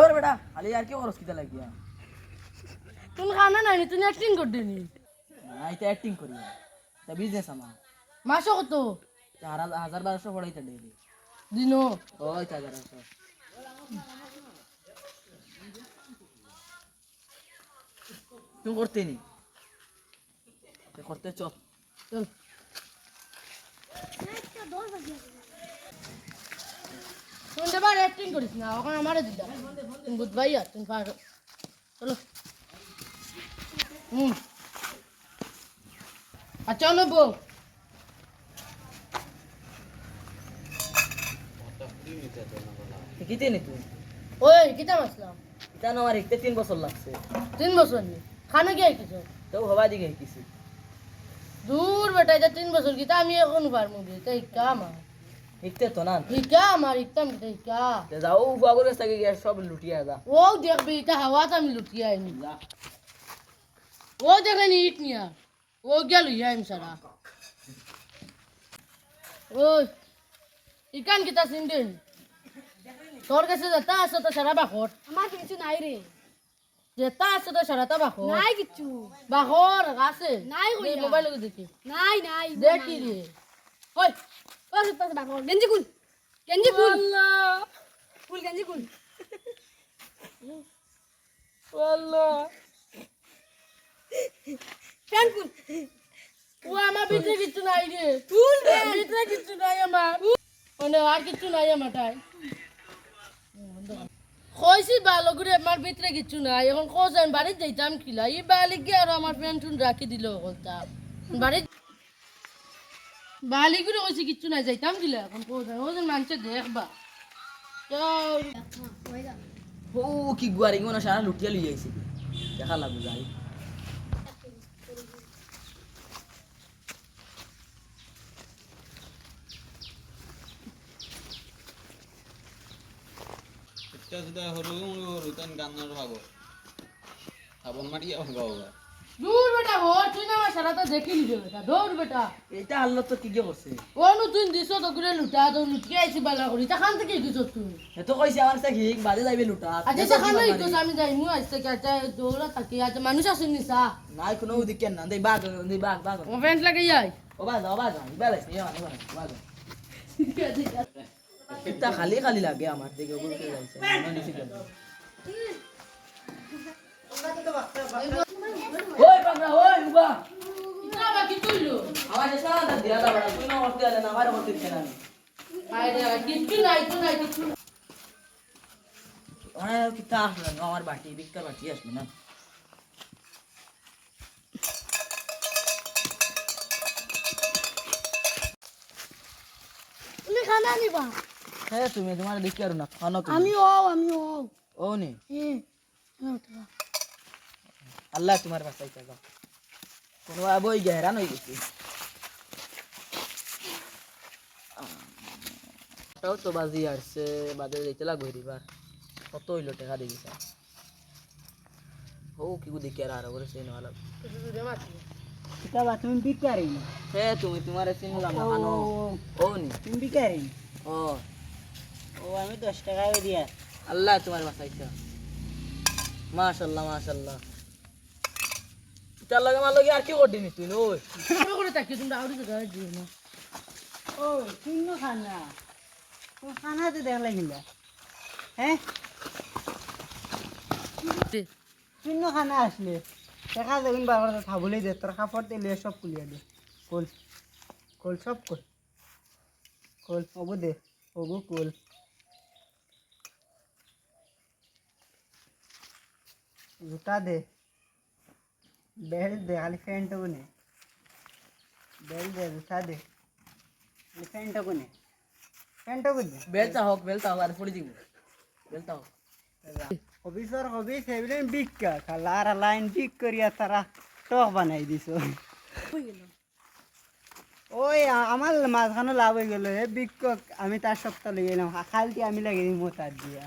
ধর বেটা খালি আর কি খরচ কিতা লাগিয়া তুমি খানা নাই তুমি অ্যাক্টিং করতে নি না এটা অ্যাক্টিং করি এটা বিজনেস আমার মাসে কত 1200 পড়াইতে ডেইলি দিনো ওই 1200 তুমি করতে নি করতে চল চল তুমি এবার অ্যাক্টিং করিস না ওখানে আমারে দিলা তুমি বুঝবাই আর তুমি পারো চলো আচ্ছা চলো বউ কিতে নি তুই ওই কিতা মাসলাম এটা না আমার একতে 3 বছর লাগছে 3 বছর নি খানা গিয়ে কিছু তো হবা দিকে কিছু দূর বেটা এটা 3 বছর কিতা আমি এখন পারমু তাই কাম একতে তো না ইকা আমার ইকতাম তাই কা যাও বাগুর কাছ থেকে গিয়ে সব লুটিয়া যা ও দেখবি এটা হাওয়াতে আমি লুটিয়ে আইনি যা ও দেখেনি ইট নিয়া ও গেল ইয়াইম সারা ওই ইকান কিতা সিন্দেন তোর কাছে যেটা আছে তো সারা বাখর আমার কিছু নাই রে যেটা আছে তো সারাটা বাখর নাই কিছু বাখর আছে নাই এই কইয়া মোবাইল দেখি নাই নাই দেখি রে ওই ওই পাশে বাকো গেঞ্জি খুল গেঞ্জি খুল আল্লাহ খুল গেঞ্জি খুল আল্লাহ প্যান্ট খুল ও আমার ভিতরে কিছু নাই রে খুল ভিতরে কিছু নাই আমার মানে আর কিছু নাই আমার তাই কইছি ভালো করে আমার ভিতরে কিছু নাই এখন কোচ আমি বাড়ি যাইতাম খিলা এই বালিক গিয়ে আর আমার প্যান্ট রাখি দিল বলতাম বাড়ি বালি করে কইছি কিছু নাই যাইতাম খিলা এখন কোচ ও যে মানুষে দেখবা চল ও কি গুয়ারি মনে সারা লুটিয়া লই আইছি দেখা লাগু যাই sudah hurutan kanar hago. Abang mati ya gawa. দূর বেটা ও তুই না আমার সারাটা দেখি নিবে বেটা দৌড় বেটা এটা আল্লাহ তো কি কি করছে ও নু তুই দিছো তো করে লুটা তো লুটিয়ে আইছি বালা করি তা খান থেকে দিছো তুই এ তো কইছে আমার সাথে ঠিক বাজে যাইবে লুটা আচ্ছা তা খান তো আমি যাই মু আইছে কি আচ্ছা দৌড়া তাকি আচ্ছা মানুষ আসেনি সা নাই কোনো দিকে না দেই বাগ ও প্যান্ট লাগাই যাই ও বাজ ইবালাইছে মানে বাজ এটা খালি খালি লাগে আমার দিকে ওগুলো কে যাইছে মনে নিছি কেন ওই বাগরা ওই উবা ইতা বাকি তুইলো আমার যে সারা দিয়া দাও তুই না করতে আলে না আমার করতে কেন আমি আরে কিছু নাই কিছু ওরা কিতা আসলো না আমার বাটি বিক্কার বাটি আসবে না তুমি খানা নিবা হ্যাঁ তুমি তোমার দেখি আর না খানো তুমি আমি ও নি হ্যাঁ আল্লাহ তোমার বাঁচাইতে যাও কোনো বই গেরান হয়ে গেছে তাও তো বাজি আসছে বাদে যাইতে লাগবে এবার কত হইলো টাকা দিয়ে দিছে ও কি দেখি আর করে সেই নেওয়া লাগবে কিতা বা তুমি বিকারি হ্যাঁ তুমি তোমার চিনলাম না খানো ও নি তুমি বিকারি ও ও আমি 10 টাকায় দিয়া আল্লাহ তোমার বাঁচাইতে মাশাআল্লাহ মাশাআল্লাহ তার লাগে মার লাগে আর কি করদিনি তুই ওই বড় করে তাকি তুমি আউরি তো গায় দিও না ও শূন্য খানা ও খানা তো দেখলা কিনা হ্যাঁ শূন্য খানা আসলে দেখা যাবেন বারবার খাবলেই দে তোর কাপড় তেলে সব কুলিয়া দে কোল কোল সব কোল কোল ওগো দে ওগো কোল জুতা দে বেল্ট দে খালি প্যান্ট কোনে বেল্ট দে জুতা দে খালি প্যান্ট কোনে বেলতা হোক আর পড়ি দিব বেলতা হোক অফিসর অফিস এগুলেন বিক্কা খালার লাইন বিক করিয়া তারা টক বানাই দিছ ওই আমার মাঝখানে লাভ হয়ে গেল হে বিক আমি তার সপ্তাহ লেগে এলাম খালটি আমি লাগিয়ে দিই মোতার দিয়া